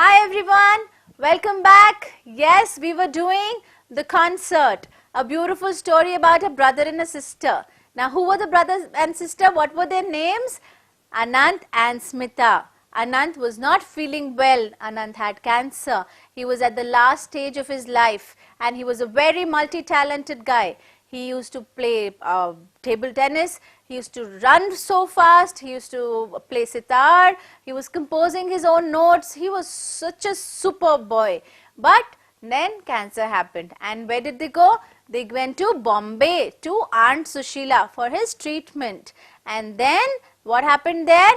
Hi everyone, welcome back. Yes, we were doing the concert, a beautiful story about a brother and a sister. Now, who were the brothers and sister? What were their names? Anant and Smita. Anant was not feeling well. Anant had cancer. He was at the last stage of his life and he was a very multi-talented guy. He used to play table tennis. He used to run so fast. He used to play sitar. He was composing his own notes. He was such a super boy. But then cancer happened. And where did they go? They went to Bombay to Aunt Sushila for his treatment. And then what happened there?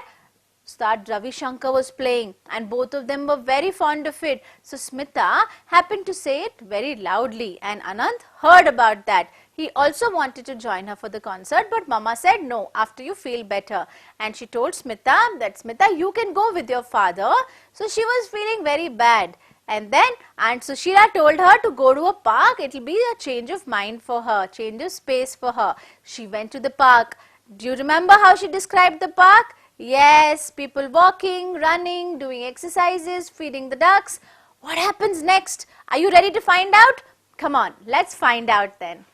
Ustad Ravi Shankar was playing and both of them were very fond of it. So Smita happened to say it very loudly and Anant heard about that. He also wanted to join her for the concert, but Mama said no, after you feel better. And she told Smita that Smita, you can go with your father. So she was feeling very bad. And then Aunt Sushila told her to go to a park. It will be a change of mind for her, change of space for her. She went to the park. Do you remember how she described the park? Yes, people walking, running, doing exercises, feeding the ducks. What happens next? Are you ready to find out? Come on, let's find out then.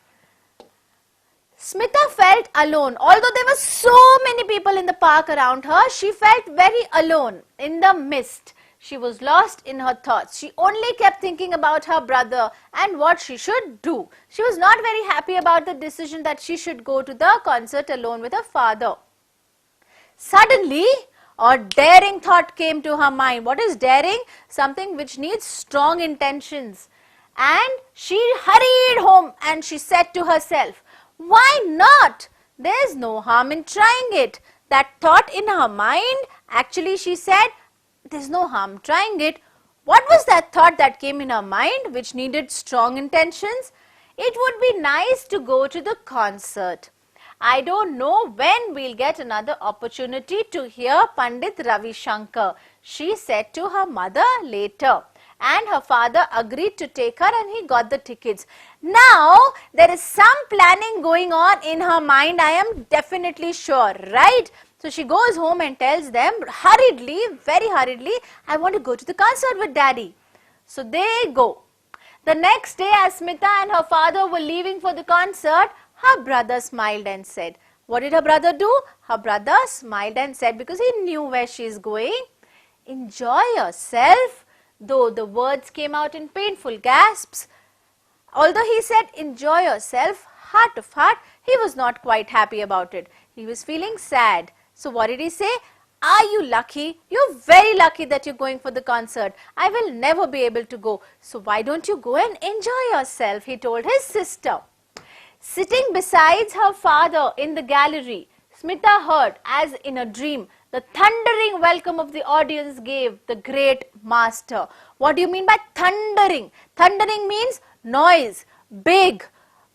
Smita felt alone. Although there were so many people in the park around her, she felt very alone in the mist. She was lost in her thoughts. She only kept thinking about her brother and what she should do. She was not very happy about the decision that she should go to the concert alone with her father. Suddenly, a daring thought came to her mind. What is daring? Something which needs strong intentions. And she hurried home and she said to herself, why not? There's no harm in trying it. That thought in her mind, actually she said, there's no harm trying it. What was that thought that came in her mind which needed strong intentions? It would be nice to go to the concert. I don't know when we'll get another opportunity to hear Pandit Ravi Shankar, she said to her mother later. And her father agreed to take her and he got the tickets. Now, there is some planning going on in her mind, I am definitely sure, right? So she goes home and tells them hurriedly, very hurriedly, I want to go to the concert with daddy. So they go. The next day, as Smita and her father were leaving for the concert, her brother smiled and said, what did her brother do? Her brother smiled and said, because he knew where she is going, enjoy yourself. Though the words came out in painful gasps. Although he said, enjoy yourself, heart of heart, he was not quite happy about it. He was feeling sad. So what did he say? Are you lucky? You're very lucky that you're going for the concert. I will never be able to go. So why don't you go and enjoy yourself? He told his sister. Sitting beside her father in the gallery, Smita heard, as in a dream, the thundering welcome of the audience gave the great master. What do you mean by thundering? Thundering means noise, big,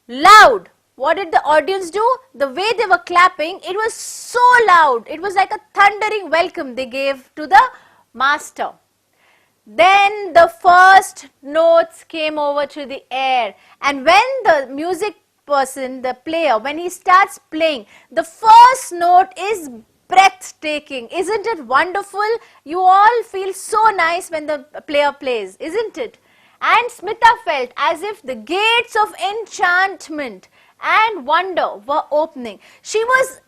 loud. What did the audience do? The way they were clapping, it was so loud. It was like a thundering welcome they gave to the master. Then the first notes came over to the air, and when the music person, the player, when he starts playing, the first note is breathtaking. Isn't it wonderful? You all feel so nice when the player plays, isn't it? And Smita felt as if the gates of enchantment and wonder were opening. She was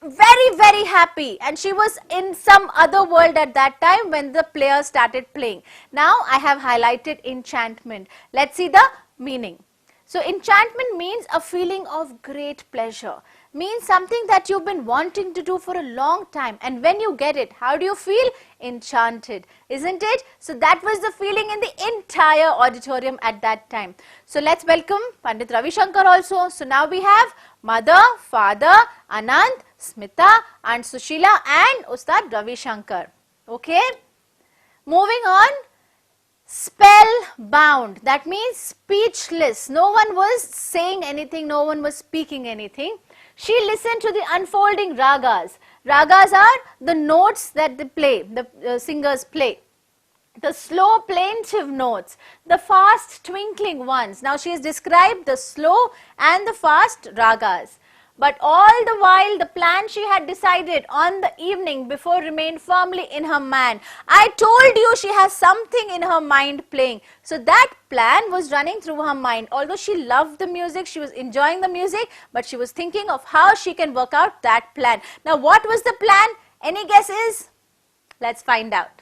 very, very happy and she was in some other world at that time when the player started playing. Now I have highlighted enchantment. Let's see the meaning. So enchantment means a feeling of great pleasure, means something that you've been wanting to do for a long time, and when you get it, how do you feel? Enchanted, isn't it? So that was the feeling in the entire auditorium at that time. So let's welcome Pandit Ravi Shankar also. So now we have mother, father, Anant, Smita, Aunt Sushila and Ustad Ravi Shankar. Okay? Moving on. Spellbound, that means speechless. No one was saying anything, no one was speaking anything. She listened to the unfolding ragas. Ragas are the notes that they play, the singers play. The slow plaintive notes, the fast twinkling ones. Now she has described the slow and the fast ragas. But all the while, the plan she had decided on the evening before remained firmly in her mind. I told you she has something in her mind playing. So that plan was running through her mind. Although she loved the music, she was enjoying the music, but she was thinking of how she can work out that plan. Now, what was the plan? Any guesses? Let's find out.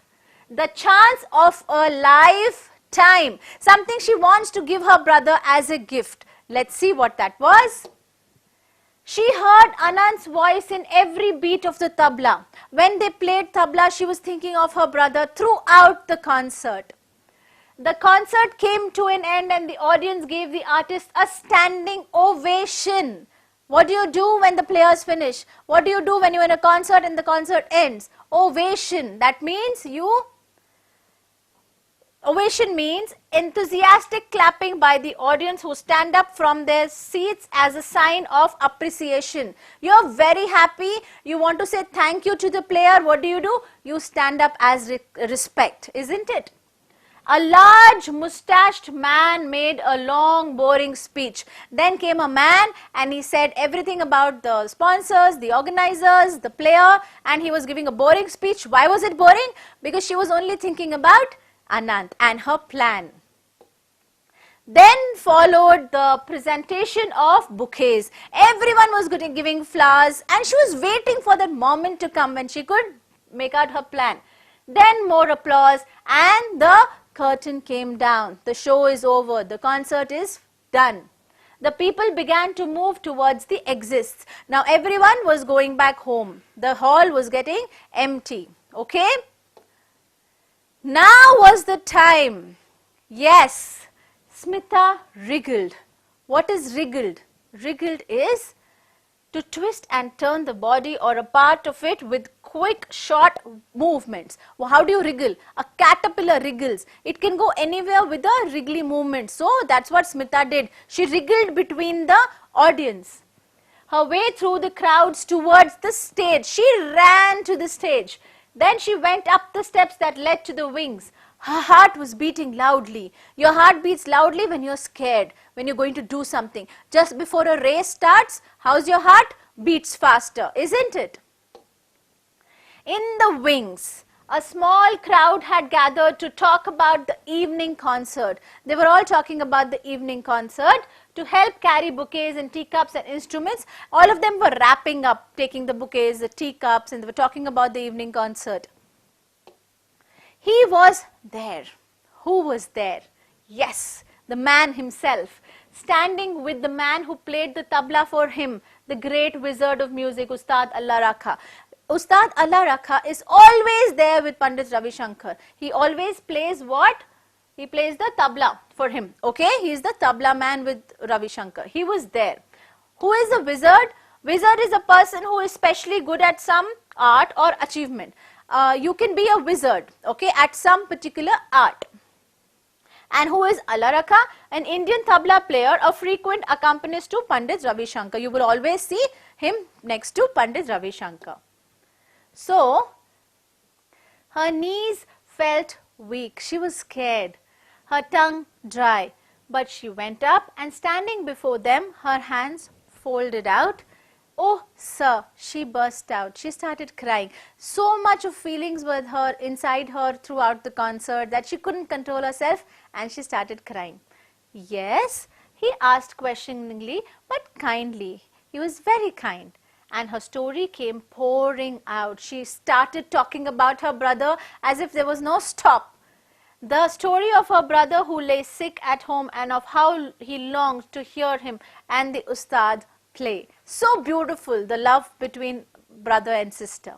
The chance of a lifetime. Something she wants to give her brother as a gift. Let's see what that was. She heard Anand's voice in every beat of the tabla. When they played tabla, she was thinking of her brother throughout the concert. The concert came to an end and the audience gave the artist a standing ovation. What do you do when the players finish? What do you do when you're in a concert and the concert ends? Ovation. That means Ovation means enthusiastic clapping by the audience who stand up from their seats as a sign of appreciation. You're very happy. You want to say thank you to the player. What do? You stand up as respect, isn't it? A large mustached man made a long boring speech. Then came a man and he said everything about the sponsors, the organizers, the player, and he was giving a boring speech. Why was it boring? Because she was only thinking about Anand and her plan. Then followed the presentation of bouquets. Everyone was giving flowers and she was waiting for that moment to come when she could make out her plan. Then more applause and the curtain came down. The show is over. The concert is done. The people began to move towards the exits. Now everyone was going back home. The hall was getting empty. Okay? Now was the time. Yes, Smita wriggled. What is wriggled? Wriggled is to twist and turn the body or a part of it with quick, short movements. Well, how do you wriggle? A caterpillar wriggles. It can go anywhere with a wriggly movement. So that's what Smita did. She wriggled between the audience. Her way through the crowds towards the stage. She ran to the stage. Then she went up the steps that led to the wings. Her heart was beating loudly. Your heart beats loudly when you're scared, when you're going to do something. Just before a race starts, how's your heart? Beats faster, isn't it? In the wings, a small crowd had gathered to talk about the evening concert. They were all talking about the evening concert. To help carry bouquets and teacups and instruments, all of them were wrapping up, taking the bouquets, the teacups, and they were talking about the evening concert. He was there. Who was there? Yes, the man himself, standing with the man who played the tabla for him, the great wizard of music, Ustad Allah Rakha. Ustad Allah Rakha is always there with Pandit Ravi Shankar. He always plays what? He plays the tabla for him. Okay, he is the tabla man with Ravi Shankar. He was there. Who is a wizard? Wizard is a person who is specially good at some art or achievement. You can be a wizard, okay, at some particular art. And who is Allah Rakha? An Indian tabla player, a frequent accompanist to Pandit Ravi Shankar. You will always see him next to Pandit Ravi Shankar. So, her knees felt weak. She was scared. Her tongue dry. But she went up and standing before them, her hands folded out. Oh, sir, she burst out. She started crying. So much of feelings were inside her throughout the concert that she couldn't control herself and she started crying. Yes, he asked questioningly but kindly. He was very kind. And her story came pouring out. She started talking about her brother as if there was no stop. The story of her brother who lay sick at home and of how he longed to hear him and the Ustad play. So beautiful, the love between brother and sister.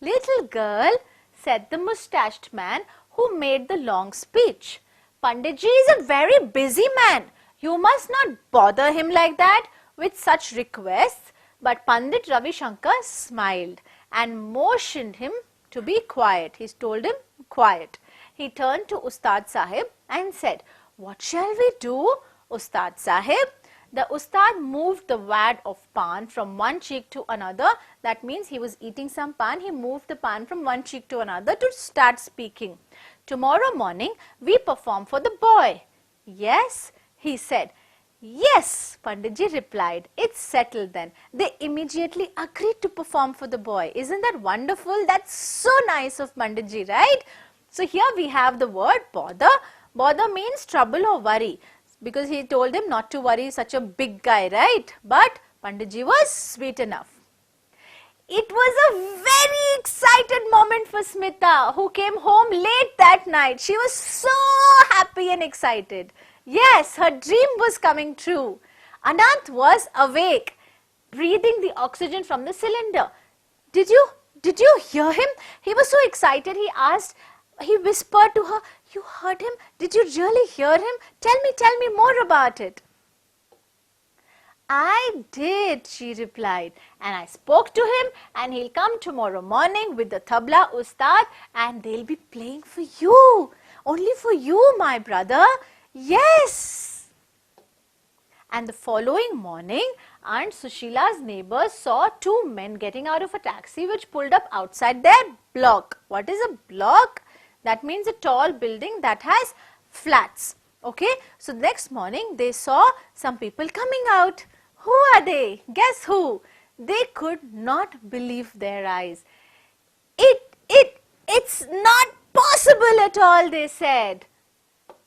Little girl, said the mustached man who made the long speech. Panditji is a very busy man. You must not bother him like that with such requests. But Pandit Ravi Shankar smiled and motioned him to be quiet. He told him, quiet. He turned to Ustad Sahib and said, what shall we do, Ustad Sahib? The Ustad moved the wad of pan from one cheek to another. That means he was eating some pan. He moved the pan from one cheek to another to start speaking. Tomorrow morning, we perform for the boy. Yes, he said. Yes, Panditji replied. It's settled then. They immediately agreed to perform for the boy. Isn't that wonderful? That's so nice of Panditji, right? So here we have the word bother. Bother means trouble or worry, because he told him not to worry, such a big guy, right? But Panditji was sweet enough. It was a very excited moment for Smita, who came home late that night. She was so happy and excited. Yes, her dream was coming true. Anant was awake, breathing the oxygen from the cylinder. Did you hear him? He was so excited. He whispered to her, you heard him? Did you really hear him? Tell me more about it. I did, she replied, and I spoke to him, and he'll come tomorrow morning with the tabla ustad, and they'll be playing for you. Only for you, my brother. Yes. And the following morning, Aunt Sushila's neighbors saw two men getting out of a taxi which pulled up outside their block. What is a block? That means a tall building that has flats. Okay, so next morning they saw some people coming out. Who are they? Guess who? They could not believe their eyes. It's not possible at all, they said.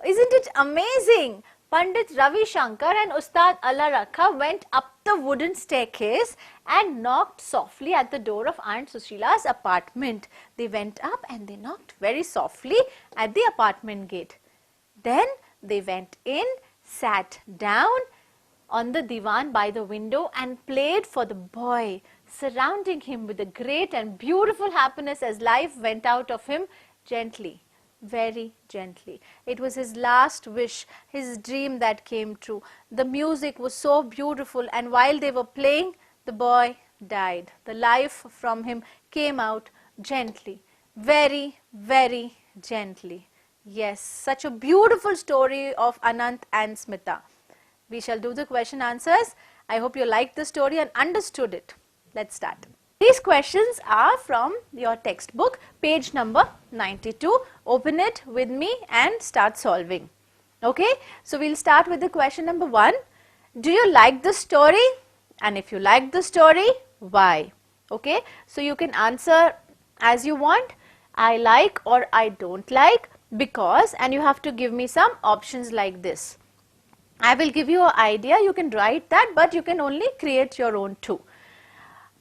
Isn't it amazing? Pandit Ravi Shankar and Ustad Allah Rakha went up the wooden staircase and knocked softly at the door of Aunt Sushila's apartment. They went up and they knocked very softly at the apartment gate. Then they went in, sat down on the divan by the window and played for the boy, surrounding him with a great and beautiful happiness as life went out of him gently. Very gently. It was his last wish, his dream that came true. The music was so beautiful, and while they were playing, the boy died. The life from him came out gently, very, very gently. Yes, such a beautiful story of Anant and Smita. We shall do the question answers. I hope you liked the story and understood it. Let's start. These questions are from your textbook, page number 92. Open it with me and start solving. Okay, so we'll start with the question number 1. Do you like the story? And if you like the story, why? Okay, so you can answer as you want. I like or I don't like, because, and you have to give me some options like this. I will give you an idea, you can write that, but you can only create your own too.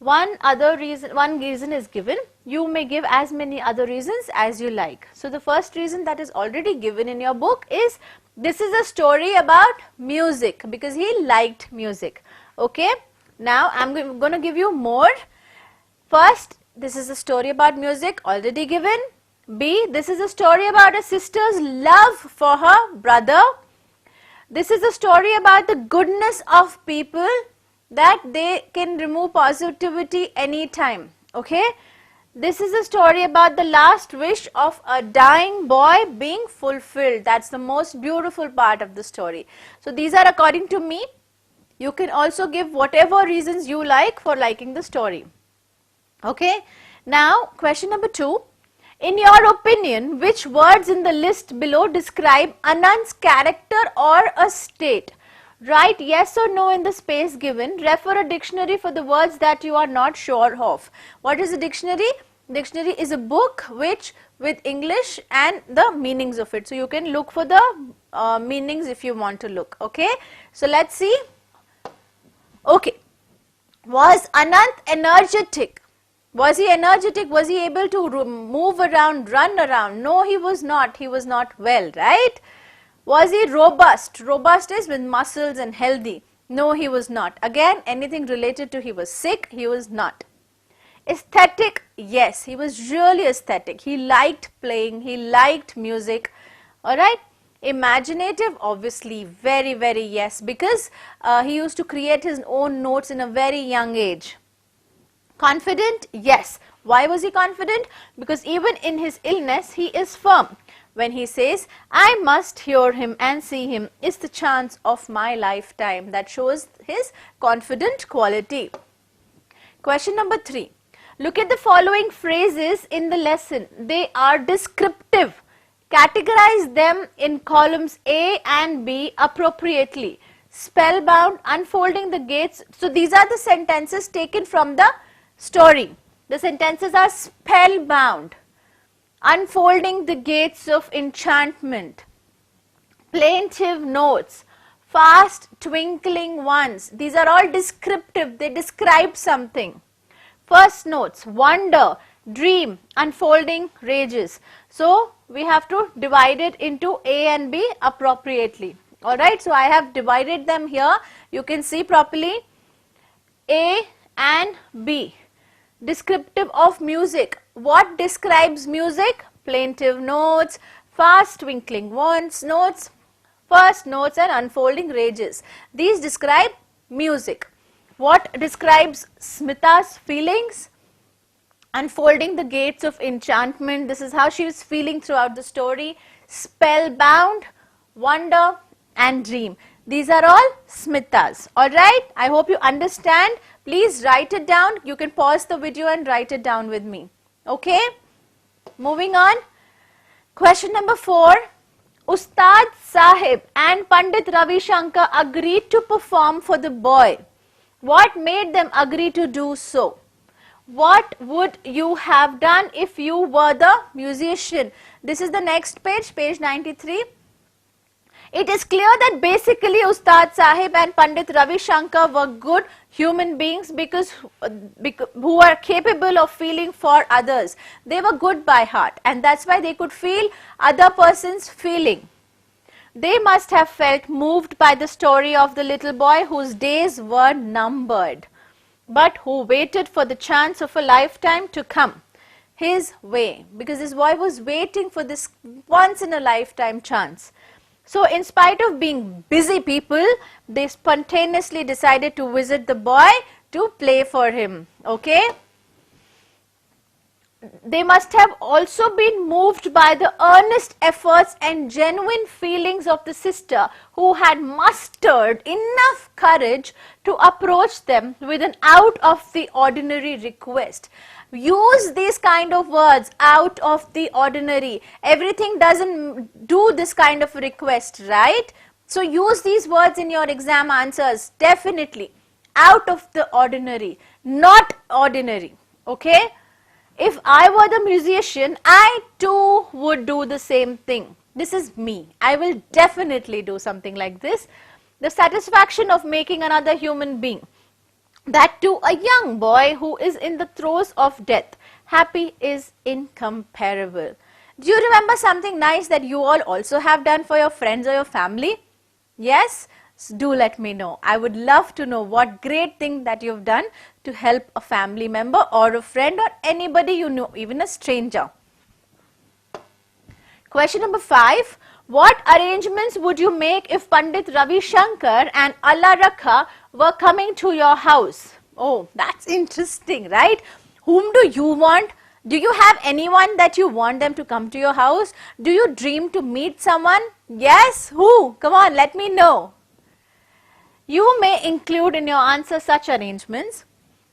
One reason is given. You may give as many other reasons as you like. So the first reason that is already given in your book is, this is a story about music, because he liked music. Okay, now I'm going to give you more. First, this is a story about music, already given. B, this is a story about a sister's love for her brother. This is a story about the goodness of people, that they can remove positivity anytime. Okay, this is a story about the last wish of a dying boy being fulfilled. That's the most beautiful part of the story. So these are according to me. You can also give whatever reasons you like for liking the story. Okay, now question number 2. In your opinion, which words in the list below describe Anant's character or a state? Write yes or no in the space given. Refer a dictionary for the words that you are not sure of. What is a dictionary? Dictionary is a book which with English and the meanings of it. So you can look for the meanings if you want to look. Okay. So let's see. Okay. Was Anant energetic? Was he energetic? Was he able to move around, run around? No, he was not. He was not well, right? Was he robust? Robust is with muscles and healthy. No, he was not. Again, anything related to he was sick, he was not. Aesthetic, yes, he was really aesthetic. He liked playing, he liked music. Alright. Imaginative, obviously, very, very yes, because he used to create his own notes in a very young age. Confident, yes. Why was he confident? Because even in his illness, he is firm. When he says, I must hear him and see him, is the chance of my lifetime. That shows his confident quality. Question number 3. Look at the following phrases in the lesson. They are descriptive. Categorize them in columns A and B appropriately. spellbound, unfolding the gates. So these are the sentences taken from the story. The sentences are spellbound, unfolding the gates of enchantment, plaintive notes, fast twinkling ones. These are all descriptive, they describe something. First notes, wonder, dream, unfolding rages. So we have to divide it into A and B appropriately. Alright, so I have divided them here. You can see properly. A and B. Descriptive of music. What describes music? Plaintive notes, fast twinkling notes, first notes and unfolding rages. These describe music. What describes Smita's feelings? Unfolding the gates of enchantment. This is how she is feeling throughout the story. Spellbound, wonder and dream. These are all Smita's. Alright, I hope you understand. Please write it down. You can pause the video and write it down with me. Okay, moving on. Question number 4. Ustad Sahib and Pandit Ravi Shankar agreed to perform for the boy. What made them agree to do so? What would you have done if you were the musician? This is the next page, page 93. It is clear that basically Ustad Sahib and Pandit Ravi Shankar were good human beings because who are capable of feeling for others. They were good by heart and that's why they could feel other person's feeling. They must have felt moved by the story of the little boy whose days were numbered, but who waited for the chance of a lifetime to come his way, because this boy was waiting for this once in a lifetime chance. So in spite of being busy people, they spontaneously decided to visit the boy to play for him. Okay? They must have also been moved by the earnest efforts and genuine feelings of the sister who had mustered enough courage to approach them with an out of the ordinary request. Use these kind of words, out of the ordinary. Everything doesn't do this kind of request, right? So use these words in your exam answers, definitely. Out of the ordinary, not ordinary, okay? If I were the musician, I too would do the same thing. This is me. I will definitely do something like this. The satisfaction of making another human being, that too a young boy who is in the throes of death, happy is incomparable. Do you remember something nice that you all also have done for your friends or your family? Yes? Do let me know. I would love to know what great thing that you've done to help a family member or a friend or anybody you know, even a stranger. Question number 5. What arrangements would you make if Pandit Ravi Shankar and Allah Rakha were coming to your house? Oh, that's interesting, right? Whom do you want? Do you have anyone that you want them to come to your house? Do you dream to meet someone? Yes? Who? Come on, let me know. You may include in your answer such arrangements.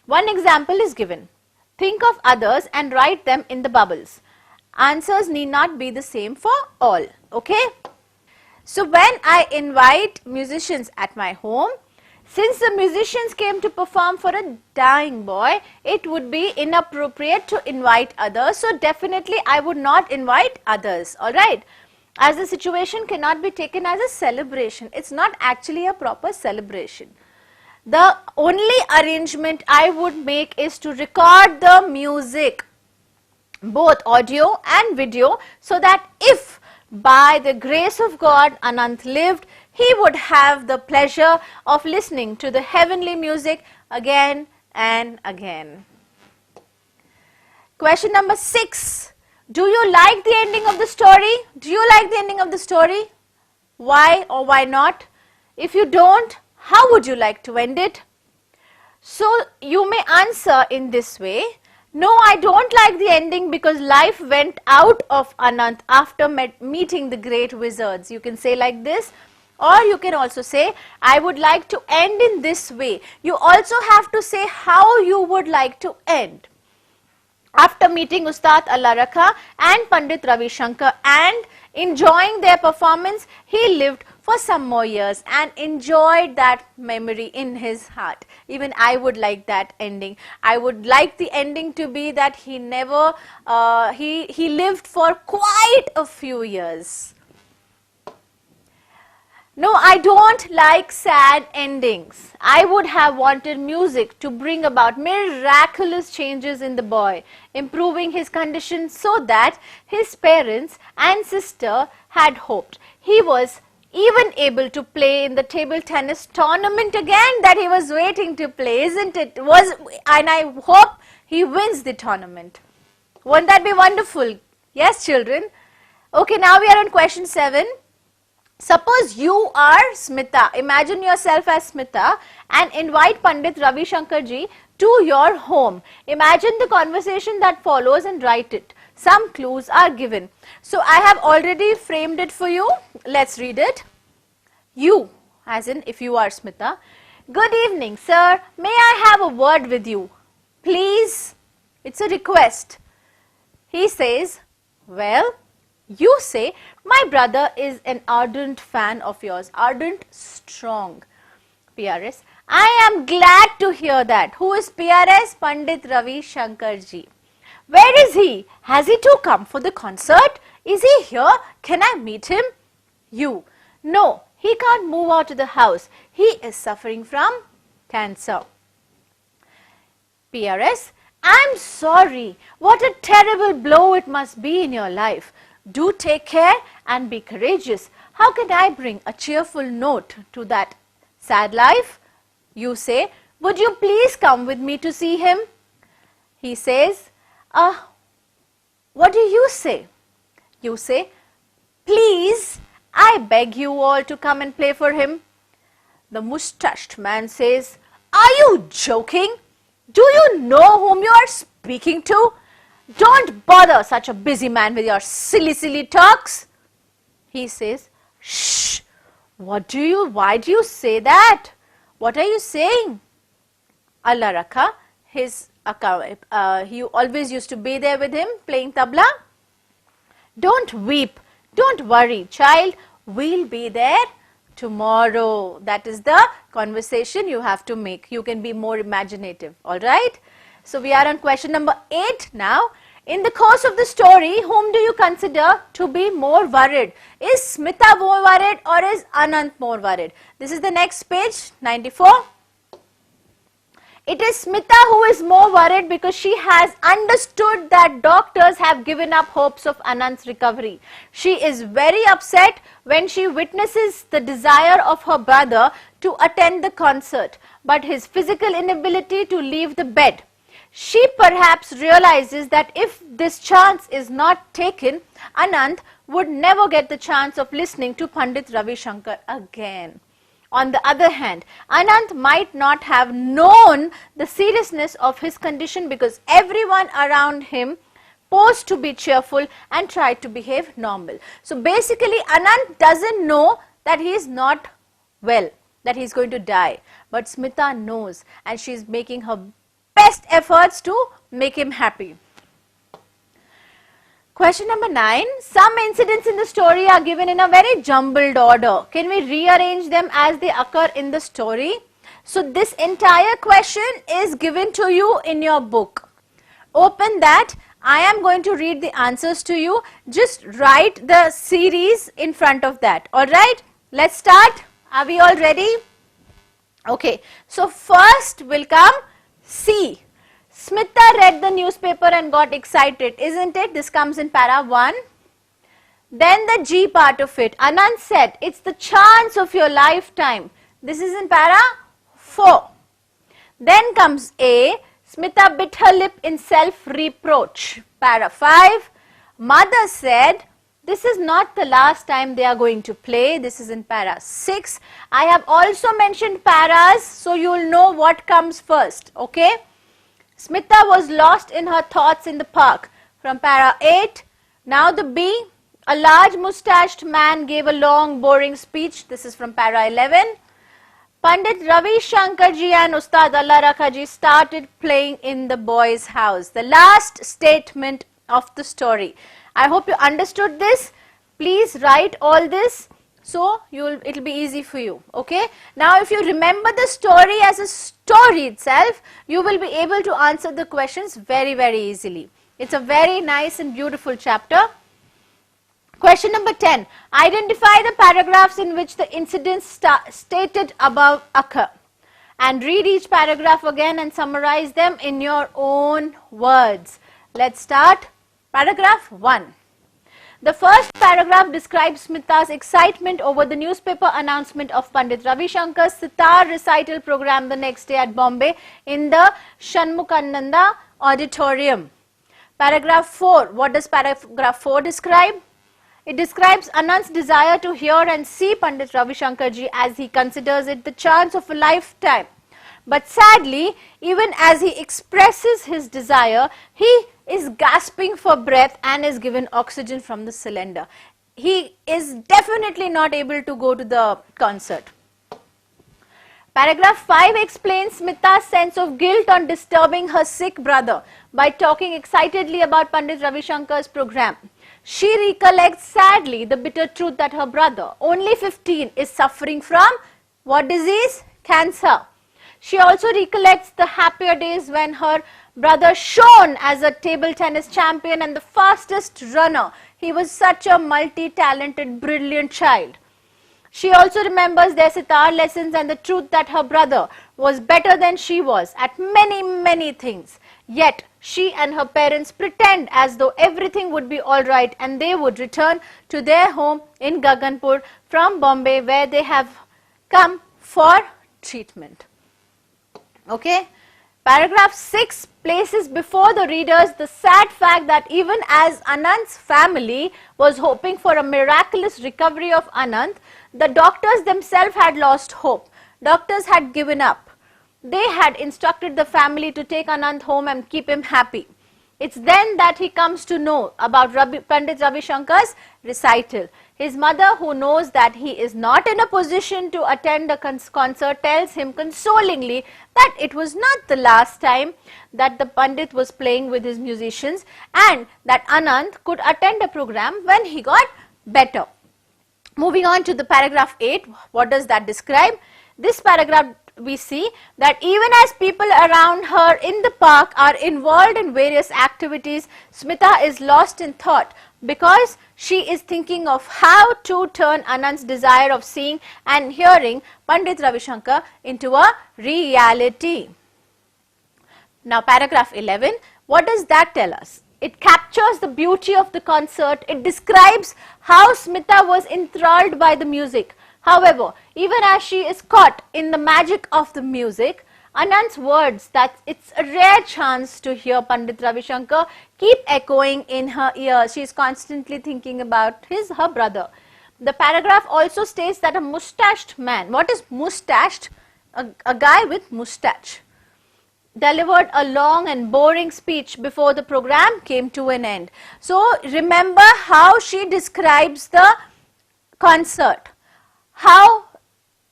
One example is given. Think of others and write them in the bubbles. Answers need not be the same for all, okay? So when I invite musicians at my home, since the musicians came to perform for a dying boy, it would be inappropriate to invite others. So definitely I would not invite others, alright? As the situation cannot be taken as a celebration. It's not actually a proper celebration. The only arrangement I would make is to record the music, both audio and video, so that if by the grace of God Anant lived, he would have the pleasure of listening to the heavenly music again and again. Question number 6. Do you like the ending of the story? Do you like the ending of the story? Why or why not? If you don't, how would you like to end it? So you may answer in this way. No, I don't like the ending because life went out of Anant after meeting the great wizards. You can say like this, or you can also say, I would like to end in this way. You also have to say how you would like to end. After meeting Ustad Allah Rakha and Pandit Ravi Shankar and enjoying their performance, he lived for some more years and enjoyed that memory in his heart. Even I would like that ending. I would like the ending to be that he never, he lived for quite a few years. No, I don't like sad endings. I would have wanted music to bring about miraculous changes in the boy, improving his condition so that his parents and sister had hoped. He was even able to play in the table tennis tournament again that he was waiting to play, isn't it? And I hope he wins the tournament. Won't that be wonderful? Yes, children. Okay, now we are on question 7. Suppose you are Smita. Imagine yourself as Smita and invite Pandit Ravi Shankar ji to your home. Imagine the conversation that follows and write it. Some clues are given. So I have already framed it for you. Let's read it. You, as in if you are Smita. Good evening, sir. May I have a word with you? Please. It's a request. He says, well, you say, my brother is an ardent fan of yours. Ardent, strong. PRS. I am glad to hear that. Who is PRS? Pandit Ravi Shankar ji. Where is he? Has he too come for the concert? Is he here? Can I meet him? You. No, he can't move out of the house. He is suffering from cancer. PRS. I'm sorry. What a terrible blow it must be in your life. Do take care and be courageous. How can I bring a cheerful note to that sad life? You say, would you please come with me to see him? He says, what do you say? You say, please, I beg you all to come and play for him. The mustached man says, are you joking? Do you know whom you are speaking to? Don't bother such a busy man with your silly talks. He says, shh, why do you say that? What are you saying? Allah Rakha, he always used to be there with him playing tabla. Don't weep, don't worry, child, we'll be there tomorrow. That is the conversation you have to make. You can be more imaginative, alright? So we are on question number 8 now. In the course of the story, whom do you consider to be more worried? Is Smita more worried or is Anant more worried? This is the next page, 94. It is Smita who is more worried because she has understood that doctors have given up hopes of Anant's recovery. She is very upset when she witnesses the desire of her brother to attend the concert, but his physical inability to leave the bed. She perhaps realizes that if this chance is not taken, Anant would never get the chance of listening to Pandit Ravi Shankar again. On the other hand, Anant might not have known the seriousness of his condition because everyone around him posed to be cheerful and tried to behave normal. So basically, Anant doesn't know that he is not well, that he is going to die. But Smita knows and she is making her best efforts to make him happy. Question number 9. Some incidents in the story are given in a very jumbled order. Can we rearrange them as they occur in the story? So this entire question is given to you in your book. Open that. I am going to read the answers to you. Just write the series in front of that. Alright, let's start. Are we all ready? Okay, so first will come C. Smita read the newspaper and got excited, isn't it? This comes in para 1. Then the G part of it. Anant said, it's the chance of your lifetime. This is in para 4. Then comes A. Smita bit her lip in self-reproach. Para 5. Mother said, this is not the last time they are going to play. This is in para 6. I have also mentioned paras, so you will know what comes first. Okay. Smita was lost in her thoughts in the park. From para 8. Now the B. A large moustached man gave a long boring speech. This is from para 11. Pandit Ravi Shankar ji and Ustad Allah Rakha ji started playing in the boy's house. The last statement of the story. I hope you understood this. Please write all this So it'll be easy for you. Okay. Now if you remember the story as a story itself, you will be able to answer the questions very, very easily. It's a very nice and beautiful chapter. Question number 10. Identify the paragraphs in which the incidents stated above occur. And read each paragraph again and summarize them in your own words. Let's start. Paragraph 1. The first paragraph describes Smita's excitement over the newspaper announcement of Pandit Ravi Shankar's sitar recital program the next day at Bombay in the Shanmukhananda Auditorium. Paragraph 4. What does paragraph 4 describe? It describes Anand's desire to hear and see Pandit Ravi Shankar ji as he considers it the chance of a lifetime. But sadly, even as he expresses his desire, he is gasping for breath and is given oxygen from the cylinder. He is definitely not able to go to the concert. Paragraph 5 explains Smita's sense of guilt on disturbing her sick brother by talking excitedly about Pandit Ravi Shankar's program. She recollects sadly the bitter truth that her brother, only 15, is suffering from what disease? Cancer. She also recollects the happier days when her brother shone as a table tennis champion and the fastest runner. He was such a multi-talented, brilliant child. She also remembers their sitar lessons and the truth that her brother was better than she was at many, many things. Yet, she and her parents pretend as though everything would be alright and they would return to their home in Gaganpur from Bombay where they have come for treatment. Okay. Paragraph 6 places before the readers the sad fact that even as Anand's family was hoping for a miraculous recovery of Anand, the doctors themselves had lost hope. Doctors had given up. They had instructed the family to take Anand home and keep him happy. It's then that he comes to know about Pandit Ravi Shankar's recital. His mother, who knows that he is not in a position to attend a concert, tells him consolingly that it was not the last time that the Pandit was playing with his musicians and that Anand could attend a program when he got better. Moving on to the paragraph 8, what does that describe? This paragraph we see that even as people around her in the park are involved in various activities, Smita is lost in thought because she is thinking of how to turn Anand's desire of seeing and hearing Pandit Ravi Shankar into a reality. Now paragraph 11, what does that tell us? It captures the beauty of the concert. It describes how Smita was enthralled by the music. However, even as she is caught in the magic of the music, Anand's words that it's a rare chance to hear Pandit Ravi Shankar keep echoing in her ears. She is constantly thinking about her brother. The paragraph also states that a mustached man, what is mustached? A guy with mustache, delivered a long and boring speech before the program came to an end. So remember how she describes the concert, how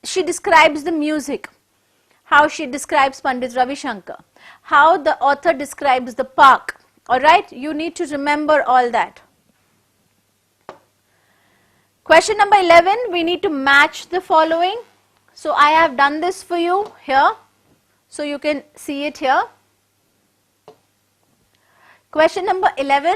she describes the music, how she describes Pandit Ravi Shankar, how the author describes the park. Alright, you need to remember all that. Question number 11, we need to match the following. So I have done this for you here. So you can see it here. Question number 11,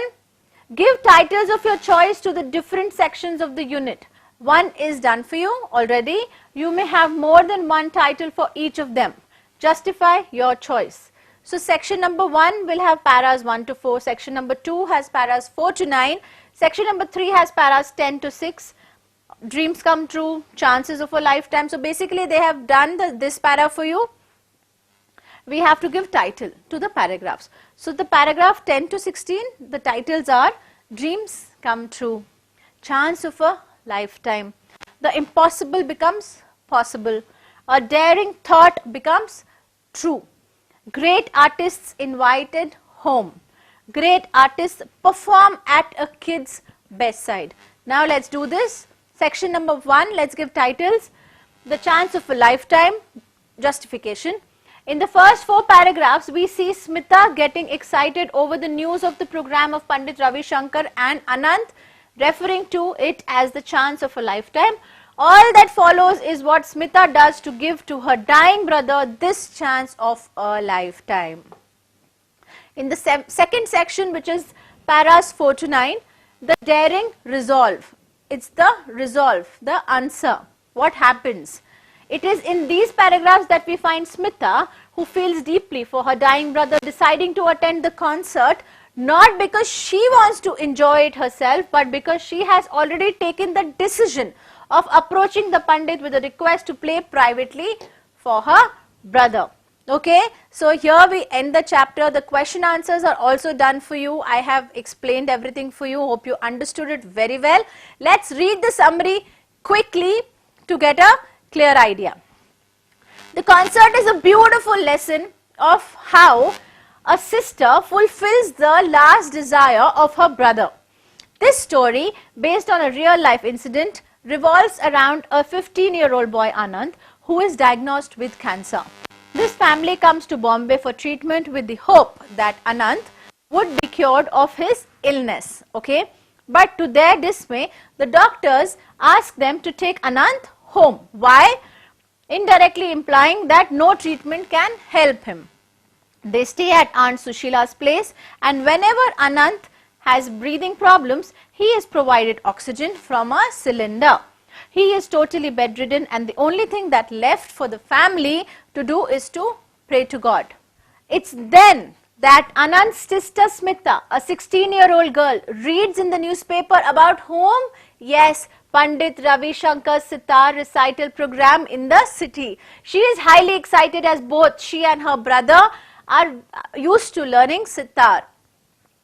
give titles of your choice to the different sections of the unit. One is done for you already. You may have more than one title for each of them. Justify your choice. So section number 1 will have paras 1 to 4. Section number 2 has paras 4 to 9. Section number 3 has paras 10 to 6. Dreams come true, chances of a lifetime. So basically they have done this para for you. We have to give title to the paragraphs. So the paragraph 10 to 16, the titles are Dreams Come True, Chance of a Lifetime, The Impossible Becomes Possible, A Daring Thought Becomes True, Great Artists Invited Home, Great Artists Perform at a Kid's Bedside. Now let's do this. Section number 1, let's give titles. The Chance of a Lifetime, Justification. In the first 4 paragraphs, we see Smita getting excited over the news of the program of Pandit Ravi Shankar and Anand, referring to it as the chance of a lifetime. All that follows is what Smita does to give to her dying brother this chance of a lifetime. In the second section, which is paras 4 to 9, the daring resolve. It's the resolve, the answer. What happens? It is in these paragraphs that we find Smita, who feels deeply for her dying brother, deciding to attend the concert, not because she wants to enjoy it herself, but because she has already taken the decision of approaching the Pandit with a request to play privately for her brother. Okay, so here we end the chapter. The question answers are also done for you. I have explained everything for you. Hope you understood it very well. Let's read the summary quickly to get a clear idea. The concert is a beautiful lesson of how a sister fulfills the last desire of her brother. This story, based on a real life incident, revolves around a 15-year-old boy Anand who is diagnosed with cancer. This family comes to Bombay for treatment with the hope that Anand would be cured of his illness. Okay? But to their dismay, the doctors ask them to take Anand home. Why? Indirectly implying that no treatment can help him. They stay at Aunt Sushila's place, and whenever Anand has breathing problems, he is provided oxygen from a cylinder. He is totally bedridden, and the only thing that left for the family to do is to pray to God. It's then that Anand's sister Smita, a 16-year-old girl, reads in the newspaper about whom? Yes, Pandit Ravi Shankar's sitar recital program in the city. She is highly excited as both she and her brother are used to learning sitar.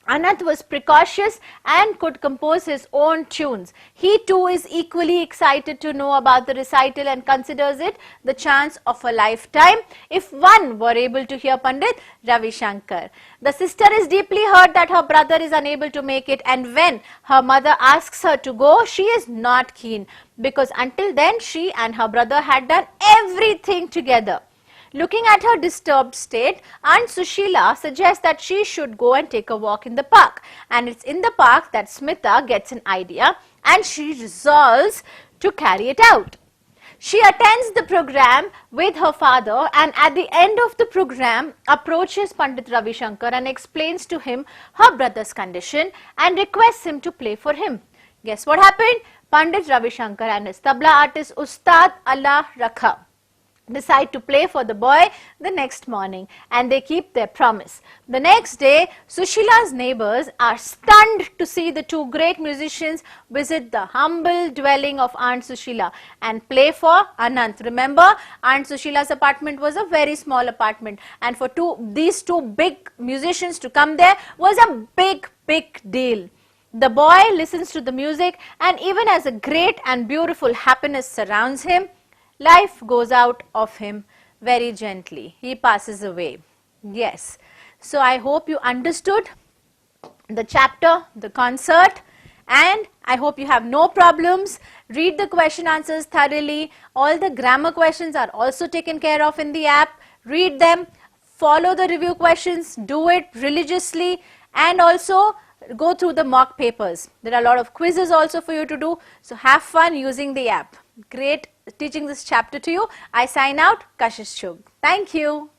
Anand was precocious and could compose his own tunes. He too is equally excited to know about the recital and considers it the chance of a lifetime if one were able to hear Pandit Ravi Shankar. The sister is deeply hurt that her brother is unable to make it, and when her mother asks her to go, she is not keen, because until then she and her brother had done everything together. Looking at her disturbed state, Aunt Sushila suggests that she should go and take a walk in the park. And it's in the park that Smita gets an idea and she resolves to carry it out. She attends the program with her father, and at the end of the program approaches Pandit Ravi Shankar and explains to him her brother's condition and requests him to play for him. Guess what happened? Pandit Ravi Shankar and his tabla artist Ustad Allah Rakha decide to play for the boy the next morning, and they keep their promise. The next day, Sushila's neighbors are stunned to see the two great musicians visit the humble dwelling of Aunt Sushila and play for Anand. Remember, Aunt Sushila's apartment was a very small apartment, and for these two big musicians to come there was a big deal. The boy listens to the music, and even as a great and beautiful happiness surrounds him, life goes out of him very gently. He passes away. Yes. So I hope you understood the chapter, the concert, and I hope you have no problems. Read the question answers thoroughly. All the grammar questions are also taken care of in the app. Read them, follow the review questions, do it religiously, and also go through the mock papers. There are a lot of quizzes also for you to do. So have fun using the app. Great teaching this chapter to you. I sign out, Kashish Chugh. Thank you.